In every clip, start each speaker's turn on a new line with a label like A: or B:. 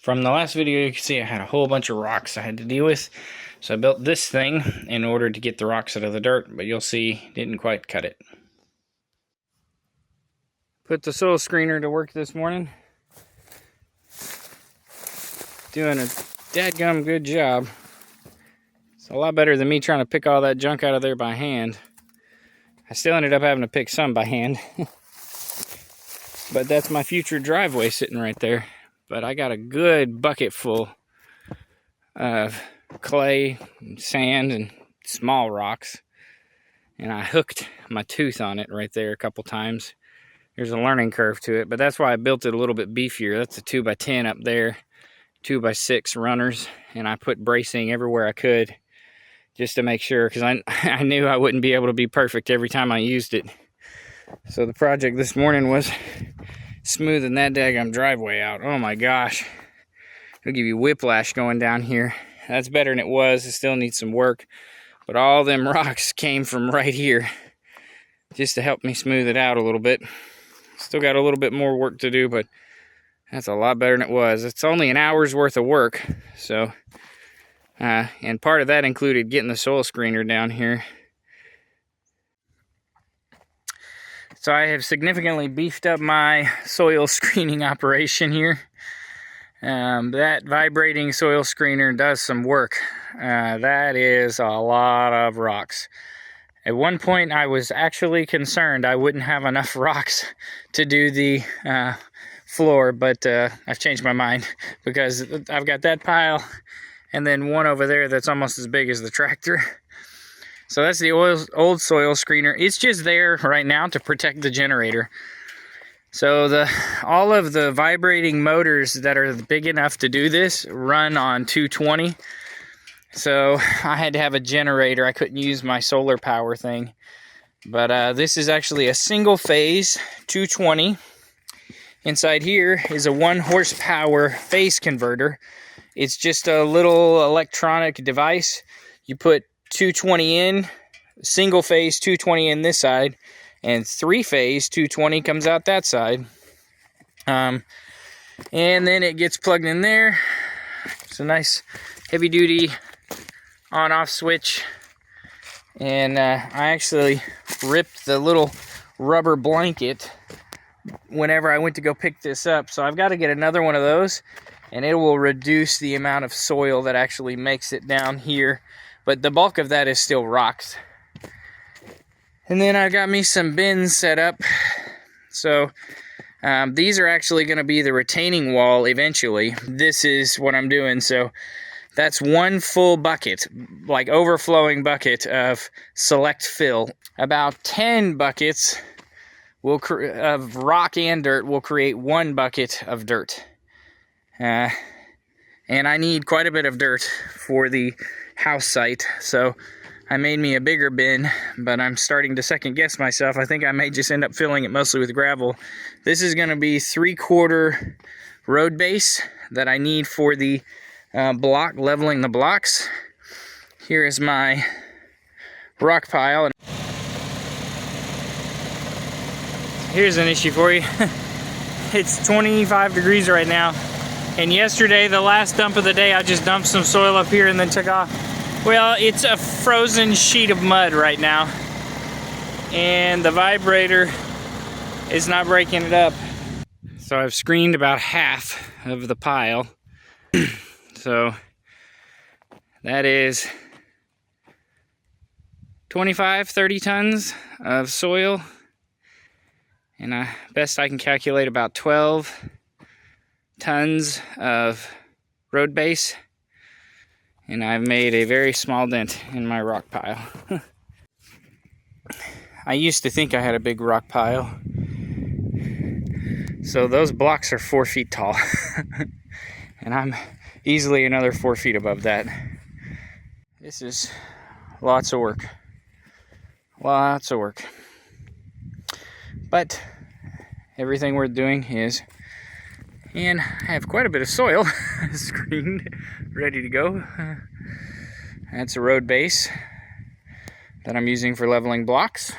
A: From the last video, you can see I had a whole bunch of rocks I had to deal with. So I built this thing in order to get the rocks out of the dirt, but you'll see, didn't quite cut it. Put the soil screener to work this morning. Doing a dadgum good job. It's a lot better than me trying to pick all that junk out of there by hand. I still ended up having to pick some by hand. But that's my future driveway sitting right there. But I got a good bucket full of clay, and sand, and small rocks. And I hooked my tooth on it right there a couple times. There's a learning curve to it, but that's why I built it a little bit beefier. That's a 2x10 up there, 2x6 runners, and I put bracing everywhere I could just to make sure, because I knew I wouldn't be able to be perfect every time I used it. So the project this morning was smoothing that daggum driveway out. Oh my gosh. It'll give you whiplash going down here. That's better than it was. It still needs some work. But all them rocks came from right here just to help me smooth it out a little bit. Still got a little bit more work to do, but that's a lot better than it was. It's only an hour's worth of work. So, and part of that included getting the soil screener down here. So I have significantly beefed up my soil screening operation here. That vibrating soil screener does some work. That is a lot of rocks. At one point I was actually concerned I wouldn't have enough rocks to do the floor, but I've changed my mind because I've got that pile and then one over there that's almost as big as the tractor. So that's the old soil screener. It's just there right now to protect the generator. So all of the vibrating motors that are big enough to do this run on 220. So I had to have a generator. I couldn't use my solar power thing. But this is actually a single phase 220. Inside here is a 1 horsepower phase converter. It's just a little electronic device. You put 220 in, single phase 220 in this side, and 3-phase 220 comes out that side. And then it gets plugged in there. It's a nice heavy duty on-off switch. And I actually ripped the little rubber blanket whenever I went to go pick this up. So I've got to get another one of those, and it will reduce the amount of soil that actually makes it down here. But the bulk of that is still rocks. And then I got me some bins set up. So these are actually going to be the retaining wall eventually. This is what I'm doing. So that's 1 full bucket, like overflowing bucket of select fill. About 10 buckets of rock and dirt will create 1 bucket of dirt. And I need quite a bit of dirt for the house site, so I made me a bigger bin, but I'm starting to second guess myself. I think I may just end up filling it mostly with gravel. This is going to be 3/4 road base that I need for the block, leveling the blocks. Here is my rock pile. Here's an issue for you. It's 25 degrees right now. And yesterday, the last dump of the day, I just dumped some soil up here and then took off. Well, it's a frozen sheet of mud right now. And the vibrator is not breaking it up. So I've screened about half of the pile. So that is 25, 30 tons of soil. And best I can calculate about 12 tons of road base, and I've made a very small dent in my rock pile. I used to think I had a big rock pile. So those blocks are 4 feet tall. And I'm easily another 4 feet above that. This is lots of work. Lots of work. But everything we're doing is, and I have quite a bit of soil screened, ready to go. That's a road base that I'm using for leveling blocks.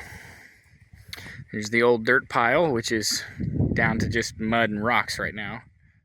A: There's the old dirt pile, which is down to just mud and rocks right now.